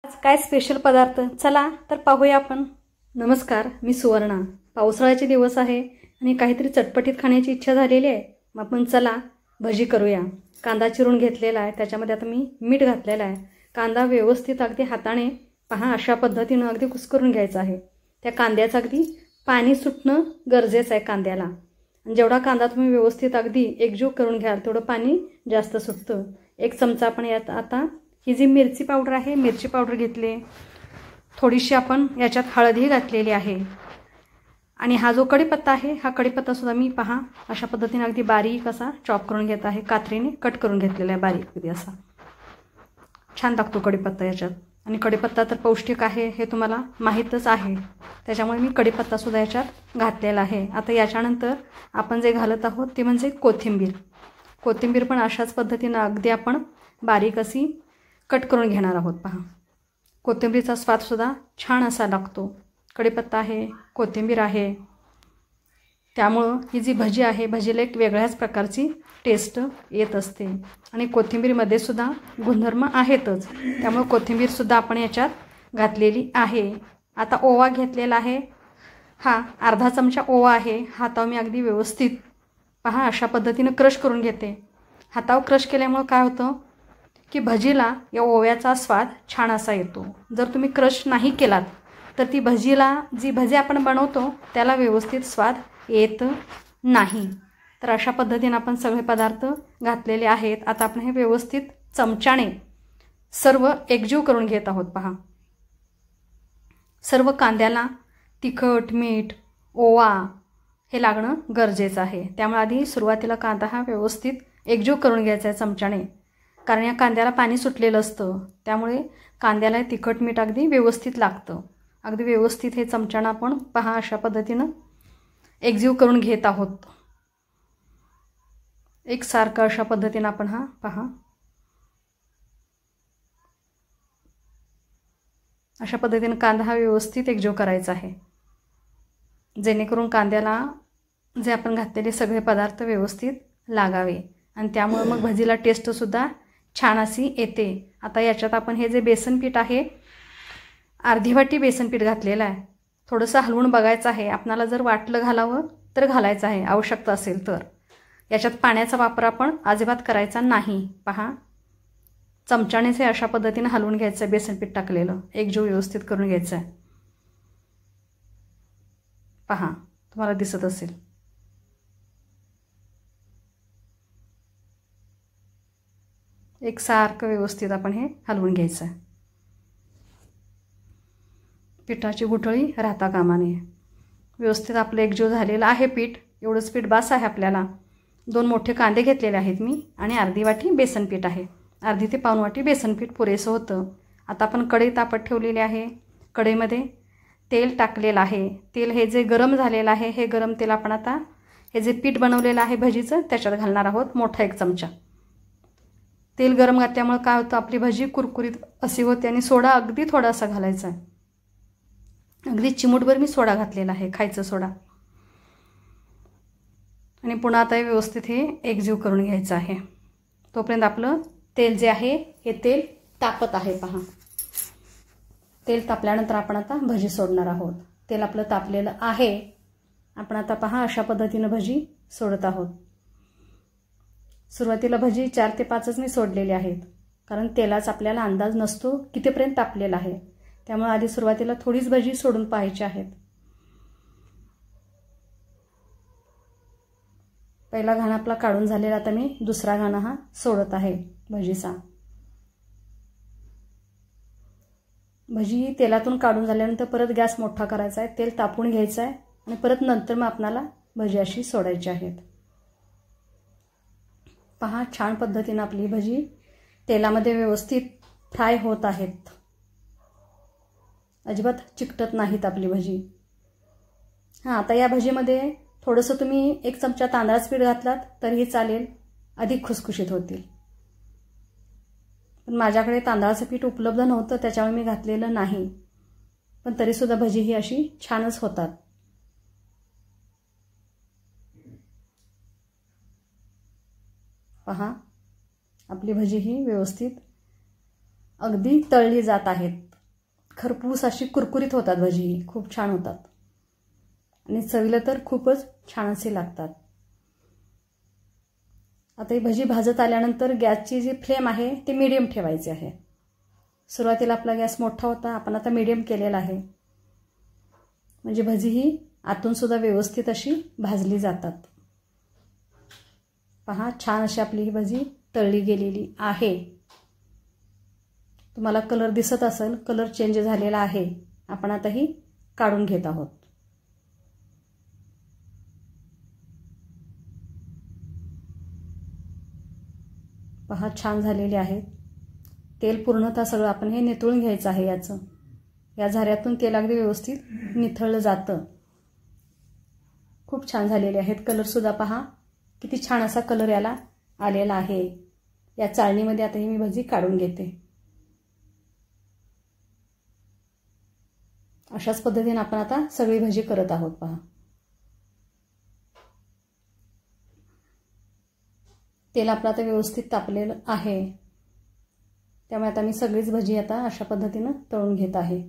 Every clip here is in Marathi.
आज काय स्पेशल पदार्थ, चला तर पाहूया आपण। नमस्कार, मी सुवर्णा। पावसाळ्याचे दिवस आहे आणि काहीतरी चटपटीत खाण्याची इच्छा झालेली आहे। मग आपण चला भजी करूया। कांदा चिरून घेतलेला आहे, त्याच्यामध्ये आता मी मीठ घातलेलं आहे। कांदा व्यवस्थित अगदी हाताने पहा अशा पद्धतीने अगदी कुस्करून घ्यायचा आहे। त्या कांद्याचं अगदी पाणी सुटणं गरजेचं आहे कांद्याला। आणि जेवढा कांदा तुम्ही व्यवस्थित अगदी एकजीव करून घ्याल तेवढं पाणी जास्त सुटतं। एक चमचा आपण यात आता ही जी मिरची पावडर आहे, मिरची पावडर घेतली। थोडीशी आपण याच्यात हळदी घातलेली आहे। आणि हा जो कढीपत्ता आहे, हा कढीपत्ता सुद्धा मी पहा अशा पद्धतीने अगदी बारीक असा चॉप करून घेत आहे। कात्रीने कट करून घेतलेला आहे बारीक अगदी असा। छान लागतो कढीपत्ता याच्यात। आणि कढीपत्ता तर पौष्टिक आहे हे तुम्हाला माहीतच आहे, त्याच्यामुळे मी कढीपत्ता सुद्धा याच्यात घातलेला आहे। आता याच्यानंतर आपण जे घालत आहोत ते म्हणजे कोथिंबीर। कोथिंबीर पण अशाच पद्धतीने अगदी आपण बारीक अशी कट करून घेणार आहोत। पहा कोथिंबीरचा स्वाद सुद्धा छान असा लागतो। कढीपत्ता आहे, कोथिंबीर आहे, त्यामुळं ही जी भजी आहे, भजीला एक वेगळ्याच प्रकारची टेस्ट येत असते। आणि कोथिंबीरमध्ये सुद्धा गुणधर्म आहेतच, त्यामुळे कोथिंबीर सुद्धा आपण याच्यात घातलेली आहे। आता ओवा घेतलेला आहे, हा अर्धा चमचा ओवा आहे। हातावर मी अगदी व्यवस्थित पहा अशा पद्धतीने क्रश करून घेते। हातावर क्रश केल्यामुळे काय होतं की भजीला या ओव्याचा स्वाद छान असा येतो। जर तुम्ही क्रश नाही केलात तर ती भजीला जी भजी आपण बनवतो त्याला व्यवस्थित स्वाद येत नाही। तर अशा पद्धतीने आपण सगळे पदार्थ घातलेले आहेत। आता आपण हे व्यवस्थित चमच्याने सर्व एकजीव करून घेत आहोत। पहा सर्व कांद्याला तिखट, मीठ, ओवा हे लागणं गरजेचं आहे। त्यामुळे आधी सुरुवातीला कांदा हा व्यवस्थित एकजीव करून घ्यायचा आहे चमच्याने, कारण या कांद्याला पाणी सुटलेलं असतं, त्यामुळे कांद्याला तिखट मीठ अगदी व्यवस्थित लागतं। अगदी व्यवस्थित हे चमच्याने आपण पहा अशा पद्धतीनं एकजीव करून घेत आहोत। एकसारखं अशा पद्धतीने आपण हा पहा अशा पद्धतीने कांदा हा व्यवस्थित एकजीव करायचा आहे, जेणेकरून कांद्याला जे आपण घातलेले सगळे पदार्थ व्यवस्थित लागावे आणि त्यामुळे मग भजीला टेस्ट सुद्धा छान अशी येते। आता याच्यात आपण हे जे बेसन पीठ आहे, अर्धी वाटी बेसन पीठ घातलेलं आहे। थोडंसं हलवून बघायचं आहे, आपणाला जर वाटलं घालावं तर घालायचं आहे, आवश्यकता असेल तर। याच्यात पाण्याचा वापर आपण अजिबात करायचा नाही। पहा चमच्यानेच हे अशा पद्धतीने हलवून घ्यायचं आहे, बेसन पीठ टाकलेलं एकजीव व्यवस्थित करून घ्यायचं आहे। पहा तुम्हाला दिसत असेल, एकसारखं व्यवस्थित आपण हे हलवून घ्यायचं आहे। पिठाची गुठळी राहता कामा नये। व्यवस्थित आपलं एकजीव झालेलं आहे पीठ, एवढंच पीठ बास आहे आपल्याला। 2 मोठे कांदे घेतलेले आहेत मी आणि अर्धी वाटी बेसन पीठ आहे। अर्धी ते पाऊण वाटी बेसन पीठ पुरेसं होतं। आता आपण कढई तापत ठेवलेली आहे, कढईमध्ये तेल टाकलेलं आहे। तेल हे जे गरम झालेलं आहे, हे गरम तेल आपण आता हे जे पीठ बनवलेलं आहे भजीचं त्याच्यात घालणार आहोत, मोठा 1 चमचा। तेल गरम घातल्यामुळे काय होतं, आपली भजी कुरकुरीत अशी होते। आणि सोडा अगदी थोडासा घालायचा आहे, अगदी चिमूटभर मी सोडा घातलेला आहे, खायचा सोडा। आणि पुन्हा आता व्यवस्थित हे एकजीव करून घ्यायचं आहे। तोपर्यंत आपलं तेल जे आहे हे तेल तापत आहे। पहा तेल तापल्यानंतर आपण आता भजी सोडणार आहोत। तेल आपलं तापलेलं आहे, आपण आता पहा अशा पद्धतीने भजी सोडत आहोत। सुरुवातीला भजी 4 ते 5च मी सोडलेले आहेत, कारण तेलाचा आपल्याला अंदाज नसतो कितीपर्यंत तापलेला आहे, त्यामुळे आधी सुरुवातीला थोडीच भजी सोडून पाहायची आहेत। पहिला घाणा आपला काढून झालेला, आता मी दुसरा घाणा हा सोडत आहे भजीचा। भजी तेलातून काढून झाल्यानंतर परत गॅस मोठा करायचा आहे, तेल तापवून घ्यायचं आहे आणि परत नंतर मग आपल्याला भजी अशी सोडायची आहेत। पहा छान पद्धतीने आपली भजी तेलामध्ये व्यवस्थित फ्राय होत आहेत, अजिबात चिकटत नाहीत आपली भजी। हां आता या भजीमध्ये थोडंसं तुम्ही 1 चमचा तांदळाचं पीठ घातलात तरीही चालेल, अधिक खुसखुशीत होतील। पण माझ्याकडे तांदळाचं पीठ उपलब्ध नव्हतं, त्याच्यामुळे मी घातलेलं नाही, पण तरीसुद्धा भजी ही अशी छानच होतात। पहा आपली भजी ही व्यवस्थित अगदी तळली जात आहेत। खरपूस अशी कुरकुरीत होतात भजी, खूप छान होतात आणि चवीला तर खूपच छान असे लागतात. आता ही भजी भाजत आल्यानंतर गॅसची जी फ्लेम आहे ती मीडियम ठेवायची आहे. सुरुवातीला आपला गॅस मोठा होता, आपण आता मीडियम केलेला आहे, म्हणजे भजी ही आतून सुद्धा व्यवस्थित अशी भाजली जातात. पहा, छान अशी आपली ही भजी तळली गेलेली आहे. तुम्हाला कलर दिसत असेल, कलर चेंज झालेला आहे. आपण आता ही काढून घेत आहोत. पहा, छान झालेले आहेत. तेल पूर्णतः सगळं आपण हे निथळून घ्यायचं आहे. या झाऱ्यातून तेल अगदी व्यवस्थित निथळलं जातं. खूप छान झालेले आहेत. कलर सुद्धा पहा, किती छान असा कलर याला आलेला आहे. या चाळणीमध्ये आता ही मी भजी काढून घेते. अशाच पद्धतीने आपण आता सगळी भजी करत आहोत. पहा, तेल आपलं आता व्यवस्थित तापलेलं आहे, त्यामुळे आता मी सगळीच भजी आता अशा पद्धतीने तळून घेत आहे.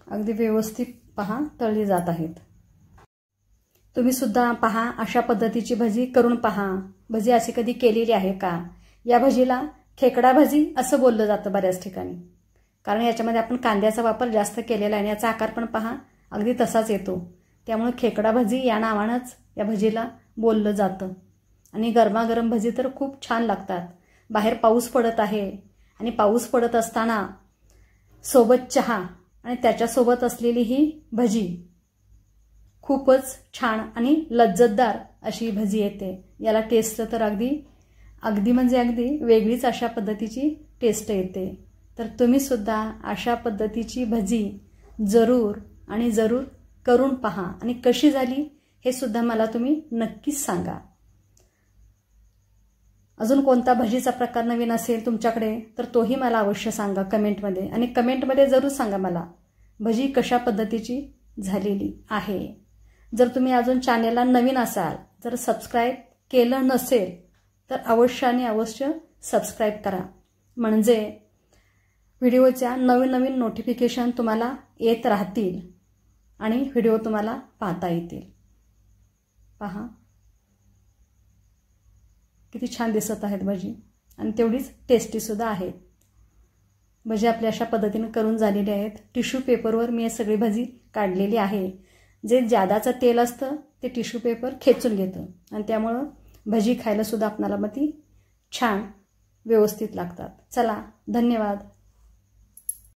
अगदी व्यवस्थित पहा तळली जात आहेत. तुम्ही सुद्धा पहा, अशा पद्धतीची भजी करून पहा. भजी अशी कधी केलेली आहे का? या भजीला खेकडा भजी असं बोललं जातं बऱ्याच ठिकाणी, कारण याच्यामध्ये आपण कांद्याचा वापर जास्त केलेला आहे आणि याचा आकार पण पहा अगदी तसाच येतो. त्यामुळे खेकडा भजी या नावानंच या भजीला बोललं जातं. आणि गरमागरम भजी तर खूप छान लागतात. बाहेर पाऊस पडत आहे आणि पाऊस पडत असताना सोबत चहा आणि त्याच्यासोबत असलेली ही भजी खूपच छान आणि लज्जतदार अशी भजी येते. याला टेस्ट तर अगदी म्हणजे अगदी वेगळीच अशा पद्धतीची टेस्ट येते. तर तुम्ही सुद्धा अशा पद्धतीची भजी जरूर आणि जरूर करून पहा आणि कशी झाली हे सुद्धा मला तुम्ही नक्कीच सांगा. अजून कोणता भजीचा प्रकार नवीन असेल तुमच्याकडे तर तोही मला अवश्य सांगा कमेंटमध्ये. आणि कमेंटमध्ये जरूर सांगा मला भजी कशा पद्धतीची झालेली आहे. जर तुम्ही अजून चॅनेलला नवीन असाल, जर सबस्क्राईब केलं नसेल तर अवश्य आणि अवश्य सबस्क्राईब करा, म्हणजे व्हिडिओच्या नवीन नवीन नोटिफिकेशन तुम्हाला येत राहतील आणि व्हिडिओ तुम्हाला पाहता येतील. पहा, किती छान दिसत आहेत भजी आणि तेवढीच टेस्टी सुद्धा आहेत. भजी आपल्या अशा पद्धतीने करून झालेली आहेत. टिश्यू पेपरवर मी हे सगळी भजी काढलेली आहे. जे जादाचं तेल असतं ते टिश्यू पेपर खेचून घेतं आणि त्यामुळं भजी खायला सुद्धा आपल्याला मग ती छान व्यवस्थित लागतात. चला, धन्यवाद.